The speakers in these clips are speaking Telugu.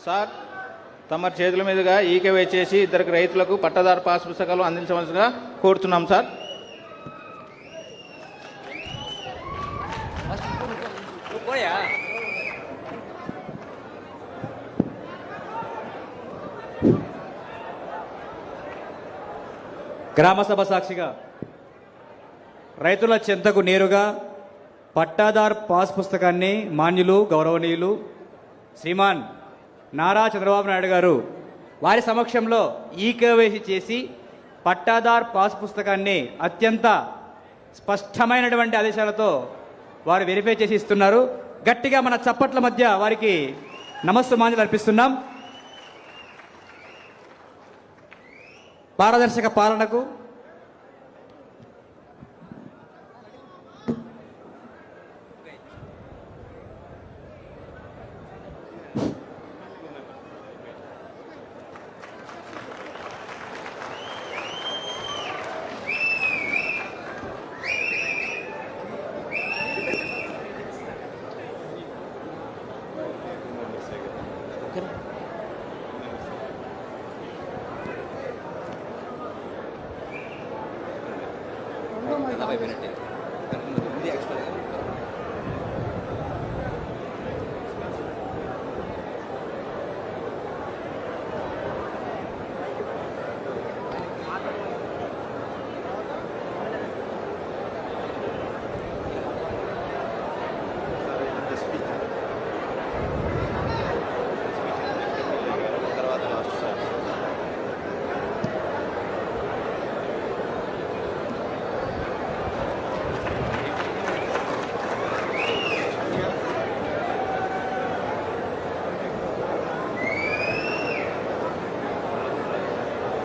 సార్ తమ చేతుల మీదుగా ఈకేవై చేసి ఇద్దరికి రైతులకు పట్టాదారు పాస్ పుస్తకాలు అందించవలసిగా కోరుతున్నాం సార్. గ్రామసభ సాక్షిగా రైతుల చెంతకు నేరుగా పట్టాదార్ పాస్ పుస్తకాన్ని మాన్యులు గౌరవనీయులు శ్రీమాన్ నారా చంద్రబాబు నాయుడు గారు వారి సమక్షంలో ఈకేవైసీ చేసి పట్టాదార్ పాస్ పుస్తకాన్ని అత్యంత స్పష్టమైనటువంటి ఆదేశాలతో వారు వెరిఫై చేసి ఇస్తున్నారు. గట్టిగా మన చప్పట్ల మధ్య వారికి నమస్సుమాంజలు అర్పిస్తున్నాం. పారదర్శక పాలనకు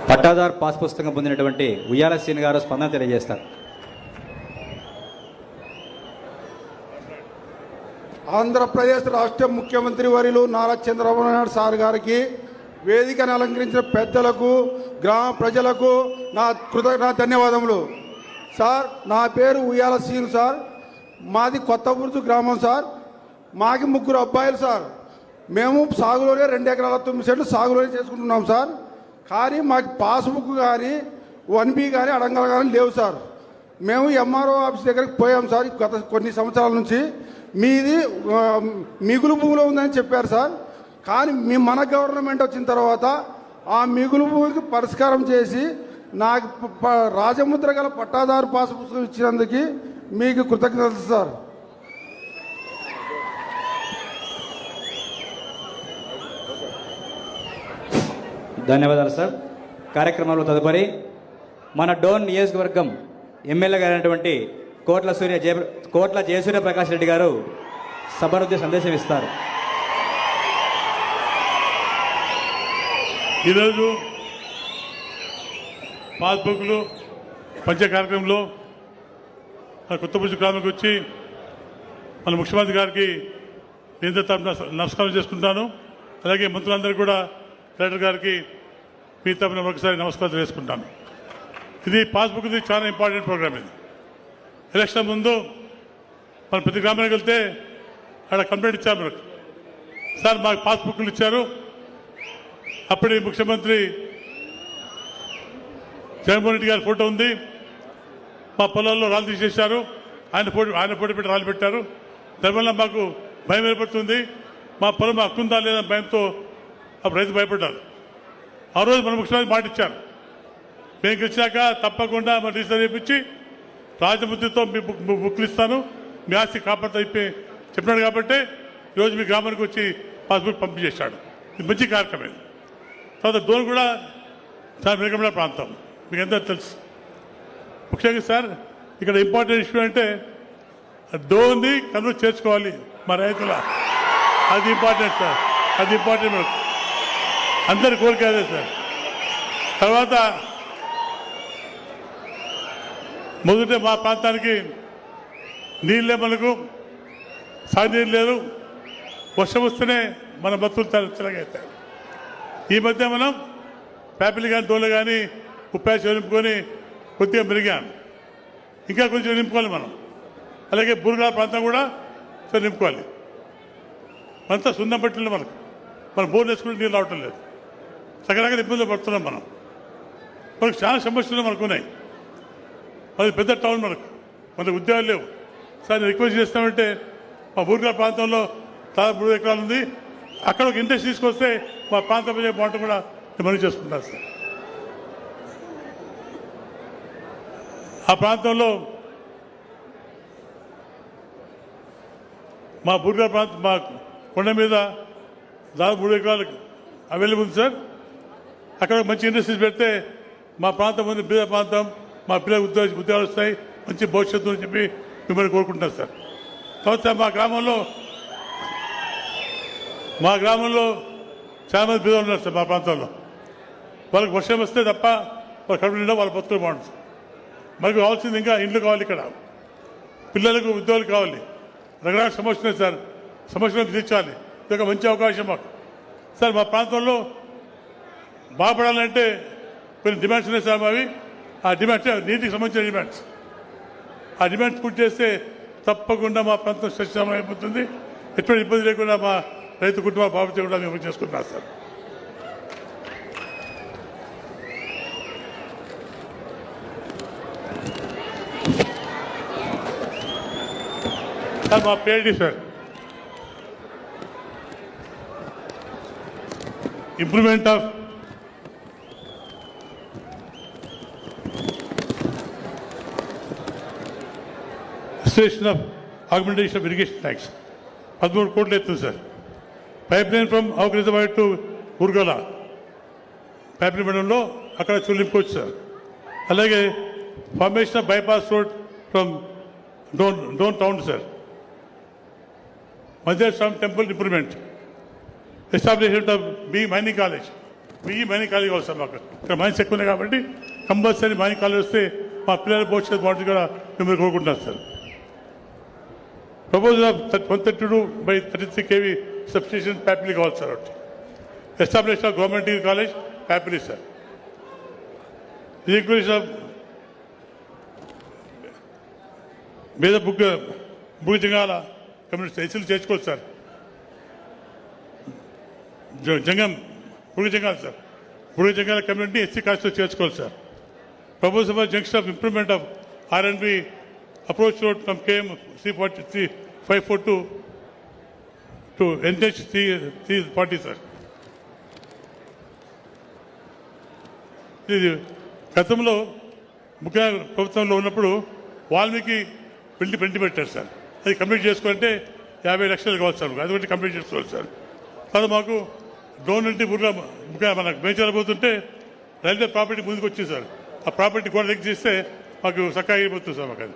పట్టాదార్ పాస్ పుస్తకం పొందినటువంటి ఉయ్యాల శ్రీని గారు స్పందన తెలియజేస్తారు. ఆంధ్రప్రదేశ్ రాష్ట్ర ముఖ్యమంత్రి వర్యులు నారా చంద్రబాబు నాయుడు సార్ గారికి, వేదికను అలంకరించిన పెద్దలకు, గ్రామ ప్రజలకు నా ధన్యవాదములు. సార్, నా పేరు ఉయ్యాల శ్రీను సార్. మాది కొత్తబుర్జు గ్రామం సార్. మాకి 3 అబ్బాయిలు సార్. మేము సాగులోనే 2 ఎకరాల 9 సెంట్లు సాగులోనే చేసుకుంటున్నాం సార్. కానీ మాకు పాస్బుక్ కానీ 1B కానీ అడంగలు కానీ లేవు సార్. మేము ఎంఆర్ఓ ఆఫీస్ దగ్గరికి పోయాం సార్. గత కొన్ని సంవత్సరాల నుంచి మీది మిగులు భూమిలో ఉందని చెప్పారు సార్. కానీ మన గవర్నమెంట్ వచ్చిన తర్వాత ఆ మిగులు భూమికి పరిష్కారం చేసి నాకు రాజముద్ర గల పట్టాదారు పాస్ పుస్తకం ఇచ్చినందుకు మీకు కృతజ్ఞతలు సార్. ధన్యవాదాలు సార్. కార్యక్రమంలో తదుపరి మన డోన్ నియోజకవర్గం ఎమ్మెల్యే గారైనటువంటి కోట్ల జయసూర్య ప్రకాష్ రెడ్డి గారు సభనుద్దేశ సందేశం ఇస్తారు. ఈరోజు పాస్బుక్లు పంచే కార్యక్రమంలో మన కొత్తపూజ గ్రామానికి వచ్చి మన ముఖ్యమంత్రి గారికి నేను తరఫున నమస్కారం చేసుకుంటాను. అలాగే మంత్రులందరూ కూడా కలెక్టర్ గారికి మీ తరఫున ఒకసారి నమస్కారం చేసుకుంటాను. ఇది పాస్బుక్ ఇది చాలా ఇంపార్టెంట్ ప్రోగ్రామ్. ఇది ఎలక్షన్ ముందు మన ప్రతి గ్రామానికి వెళ్తే అక్కడ కంప్లైంట్ ఇచ్చారు మనకు, సార్ మాకు పాస్బుక్లు ఇచ్చారు. అప్పటి ముఖ్యమంత్రి జగన్మోహన్ రెడ్డి గారి ఫోటో ఉంది, మా పొలాల్లో రాళ్ళు తీసేశారు, ఆయన ఫోటో పెట్టి రాళ్ళు పెట్టారు. దానివల్ల మాకు భయం ఏర్పడుతుంది, మా పొలం హక్కుందా లేదా భయంతో అప్పుడు రైతు భయపడ్డారు. ఆ రోజు మన ముఖ్యమంత్రి మాట ఇచ్చారు, మేము గెలిచాక తప్పకుండా మన రిజిస్టర్ చేయించి రాజముద్రతో మీ బుక్లు ఇస్తాను, మీ ఆస్తి కాపాడుతా చెప్పినాడు. కాబట్టి ఈరోజు మీ గ్రామానికి వచ్చి పాస్బుక్ పంపించేశాడు. ఇది మంచి కార్యక్రమం. తర్వాత డోన్ కూడా చాలా వెనుకబడిన ప్రాంతం, మీకు ఎంతో తెలుసు. ముఖ్యంగా సార్ ఇక్కడ ఇంపార్టెంట్ ఇష్యూ అంటే డోన్ని కన్వర్ట్ చేసుకోవాలి మా రైతుల, అది ఇంపార్టెంట్ సార్. అది ఇంపార్టెంట్ మనకు అందరి కోరిక అదే సార్. తర్వాత మొదట మా ప్రాంతానికి నీళ్ళే, మనకు సాగునీరు లేదు. వర్షం వస్తేనే మన బతుకులు తెలగవుతాయి. ఈ మధ్య మనం ప్యాపిల్ కానీ డోలు కానీ ఉప్పాసి నింపుకొని కొద్దిగా మెరిగాను, ఇంకా కొంచెం నింపుకోవాలి మనం. అలాగే బురుగా ప్రాంతం కూడా నింపుకోవాలి. అంతా సున్నం పట్టిన మనకు మనం బోర్లు వేసుకుంటే నీళ్ళు రావటం లేదు. రకరకాల ఇబ్బందులు పడుతున్నాం మనం. మనకు చాలా సమస్యలు మనకు ఉన్నాయి. అది పెద్ద టౌన్, మనకు ఉద్యోగాలు లేవు. సార్ నేను రిక్వెస్ట్ చేస్తామంటే మా బూర్గా ప్రాంతంలో దాదాపు 3 ఎకరాలు ఉంది. అక్కడ ఒక ఇంట్రెస్ట్ తీసుకొస్తే మా ప్రాంతం బాగుంటుంది కూడా నేను మనవి చేసుకుంటాను సార్. ఆ ప్రాంతంలో మా బూర్గా ప్రాంతం, మా కొండ మీద దాదాపు 3 ఎకరాలు అవైలబుల్ ఉంది సార్. అక్కడ మంచి ఇండస్ట్రీస్ పెడితే మా ప్రాంతం ఉంది, బీద ప్రాంతం, మా పిల్లలకు ఉద్యోగాలు వస్తాయి, మంచి భవిష్యత్తు అని చెప్పి మిమ్మల్ని కోరుకుంటున్నాను సార్. తర్వాత మా గ్రామంలో చాలా మంది బీదలు ఉన్నారు సార్. మా ప్రాంతంలో వాళ్ళకి వర్షం వస్తే తప్ప వాళ్ళ కడుపు నిండా వాళ్ళ బతుకులు బాగుంటుంది. మనకు కావాల్సింది ఇంకా ఇండ్లు కావాలి, ఇక్కడ పిల్లలకు ఉద్యోగాలు కావాలి, రకరకాల సమస్యలు సార్. సమస్యలను తీర్చాలి. ఇది ఒక మంచి అవకాశం మాకు సార్. మా ప్రాంతంలో బాగుపడాలంటే కొన్ని డిమాండ్స్ ఉన్నాయి సార్ మావి. ఆ డిమాండ్స్ నీటికి సంబంధించిన డిమాండ్స్. ఆ డిమాండ్స్ పూర్తి చేస్తే తప్పకుండా మా ప్రాంతం సస్యశ్యామలం అయిపోతుంది. ఎటువంటి ఇబ్బంది లేకుండా మా రైతు కుటుంబ బాధ్యత కూడా మేము చేసుకుంటున్నాం సార్. సార్ మా పేరు sir improvement of restoration of augmentation of irrigation tanks 13 కోట్లు ఎత్తుంది sir. Pipe line from Avuku reservoir to Gurgala pipe line మండలంలో అక్కడ చెల్లింపుకోవచ్చు సార్. అలాగే formation of bypass road from Dhone town sir. Madhyaswami temple improvement, establishment of mining college. Mining college కావాలి సార్. మాకు ఇక్కడ మైన్స్ ఎక్కువ ఉన్నాయి కాబట్టి కంపల్సరీ మైనింగ్ కాలేజ్ వస్తే మా పిల్లల భవిష్యత్తు బాగుంటుంది కూడా మిమ్మల్ని కోరుకుంటున్నాను sir. Proposal of 132/33 kV substation Pyapili కావాలి సార్. ఒకటి establishment of government degree college Pyapili sir. Inclusion of మీద బుగ్ జంగాల కమ్యూనిటీ ఎస్సీలు చేర్చుకోవచ్చు sir. Bug Jangala sir, Bug Jangala community SC కాస్ట్లో చేర్చుకోవాలి sir. Proposal of junction of improvement of R&B approach road from KM 542 to NH 340 sir. ఇది గతంలో ముఖ్య ప్రభుత్వంలో ఉన్నప్పుడు వాల్మీకి పెండి పెట్టారు సార్. అది కంప్లీట్ చేసుకోవాలంటే 50 లక్షలు కావాలి సార్. అది ఒకటి కంప్లీట్ చేసుకోవాలి సార్. తర్వాత మాకు డ్రోన్ నుండి ముఖ్య మనకు మేచాలబోతుంటే రైల్వే ప్రాపర్టీ ముందుకు వచ్చింది సార్. ఆ ప్రాపర్టీ కూడా దగ్గర చేస్తే మాకు చక్కగా అయిపోతుంది సార్. మాకు అది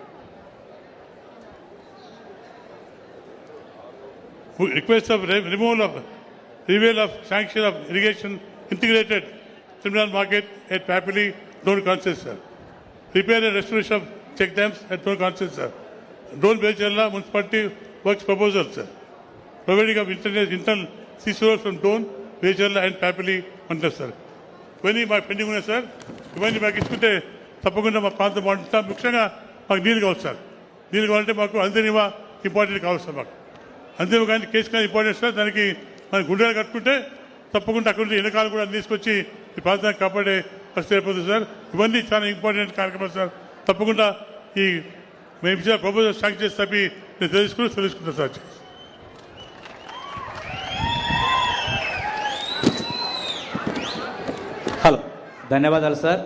request of reveal of sanction of irrigation integrated terminal market at Papili, Don Consensus, sir. Repair and restoration of check dams at Don Consensus, sir. Don Bejalla Municipality Works Proposal, sir. Providing of internal seashore from Don, Bejalla and Papili, Mantas, sir. ఇవన్నీ మాకు పెండింగ్ ఉన్నాయి సార్. ఇవన్నీ మాకు ఇచ్చుకుంటే తప్పకుండా మా ప్రాంతం బాగుంటుంటాం. ముఖ్యంగా మాకు నీళ్ళు కావాలి సార్. నీళ్ళు కావాలంటే మాకు అందినివా ఇంపార్టెంట్ కావాలి సార్. మాకు అందినివా కానీ కేసు కానీ ఇంపార్టెంట్ సార్. దానికి మనం గుండెలు కట్టుకుంటే తప్పకుండా అక్కడ నుండి ఎన్నికలు కూడా తీసుకొచ్చి ఈ ప్రాంతాన్ని కాపాడే పరిస్థితి అయిపోతుంది సార్. ఇవన్నీ చాలా ఇంపార్టెంట్ కార్యక్రమాలు సార్. తప్పకుండా ఈ మేము ఇచ్చిన ప్రపోజల్ శాంక్షన్ చేసి తప్పి నేను తెలుసుకుంటాను సార్. హలో, ధన్యవాదాలు సార్.